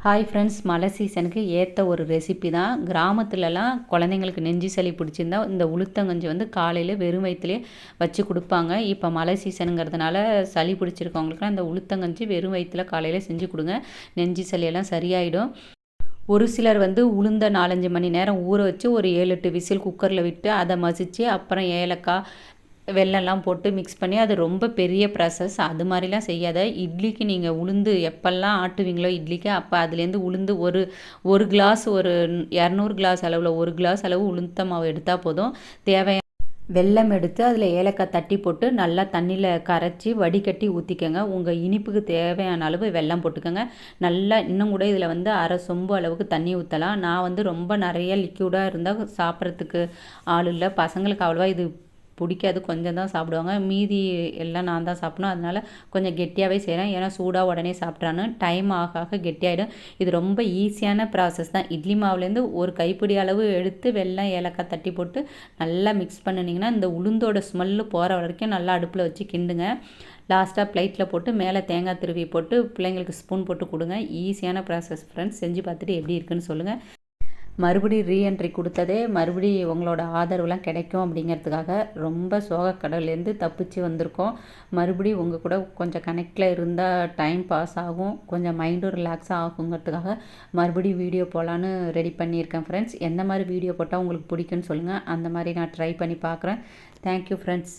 Hi friends, மழை சீசனுக்கு ஏற்ற ஒரு ரெசிபி தான். கிராமத்துலலாம் குழந்தைங்களுக்கு நெஞ்சு சளி பிடிச்சிருந்தா இந்த உளுத்தங்கஞ்சி வந்து காலையில் வெறும் வயிற்றுலேயே வச்சு கொடுப்பாங்க. இப்போ மழை சீசனுங்கிறதுனால சளி பிடிச்சிருக்கவங்களுக்குலாம் இந்த உளுத்தங்கஞ்சி வெறும் வயிற்றுல காலையில் செஞ்சு கொடுங்க. நெஞ்சு சளியெல்லாம் சரியாயிடும். ஒரு சிலர் வந்து உளுந்த 4-5 மணி நேரம் ஊற வச்சு ஒரு 7-8 விசில் குக்கரில் விட்டு அதை மசித்து அப்புறம் ஏலக்காய் வெல்லம்லாம் போட்டு மிக்ஸ் பண்ணி அது ரொம்ப பெரிய ப்ராசஸ். அது மாதிரிலாம் செய்யாத. இட்லிக்கு நீங்கள் உளுந்து எப்போல்லாம் ஆட்டுவீங்களோ இட்லிக்கு, அப்போ அதுலேருந்து உளுந்து ஒரு ஒரு கிளாஸ் ஒரு 200 கிளாஸ் அளவில் 1 கிளாஸ் அளவு உளுந்த மாவு எடுத்தால் போதும். தேவையான வெல்லம் எடுத்து அதில் ஏலக்காய் தட்டி போட்டு நல்லா தண்ணியில் கரைச்சி வடிகட்டி ஊற்றிக்கங்க. உங்கள் இனிப்புக்கு தேவையான அளவு வெல்லம் போட்டுக்கோங்க. நல்லா இன்னும் கூட இதில் வந்து அரை சொம்பு அளவுக்கு தண்ணி ஊற்றலாம். நான் வந்து ரொம்ப நிறைய லிக்யூடாக இருந்தால் சாப்பிட்றதுக்கு ஆள் இல்லை. பசங்களுக்கு அவ்வளோவா இது பிடிக்காது, கொஞ்சம் தான் சாப்பிடுவாங்க. மீதி எல்லாம் நான் தான் சாப்பிடணும். அதனால் கொஞ்சம் கெட்டியாகவே செய்கிறேன். ஏன்னா சூடாக உடனே சாப்பிட்றான்னு டைம் ஆக ஆக கெட்டியாகிடும். இது ரொம்ப ஈஸியான ப்ராசஸ் தான். இட்லி மாவுலேருந்து ஒரு கைப்பிடி அளவு எடுத்து வெல்லம் ஏலக்காய் தட்டி போட்டு நல்லா மிக்ஸ் பண்ணினீங்கன்னா இந்த உளுந்தோட ஸ்மெல்லு போகிற வரைக்கும் நல்லா அடுப்பில் வச்சு கிண்டுங்க. லாஸ்ட்டாக ப்ளைட்டில் போட்டு மேலே தேங்காய் துருவி போட்டு பிள்ளைங்களுக்கு ஸ்பூன் போட்டு கொடுங்க. ஈஸியான ப்ராசஸ் ஃப்ரெண்ட்ஸ். செஞ்சு பார்த்துட்டு எப்படி இருக்குன்னு சொல்லுங்கள். மறுபடியும் ரீஎன்ட்ரி கொடுத்ததே மறுபடியும் உங்களோட ஆதரவுலாம் கிடைக்கும் அப்படிங்கிறதுக்காக ரொம்ப சோகக்கடல்லேருந்து தப்பிச்சு வந்திருக்கோம். மறுபடியும் உங்கள் கூட கொஞ்சம் கனெக்டில் இருந்தால் டைம் பாஸ் ஆகும், கொஞ்சம் மைண்டும் ரிலாக்ஸாக ஆகுங்கிறதுக்காக மறுபடியும் வீடியோ போகலான்னு ரெடி பண்ணியிருக்கேன் ஃப்ரெண்ட்ஸ். எந்த மாதிரி வீடியோ போட்டால் உங்களுக்கு பிடிக்குன்னு சொல்லுங்கள். அந்த மாதிரி நான் ட்ரை பண்ணி பார்க்குறேன். Thank you friends.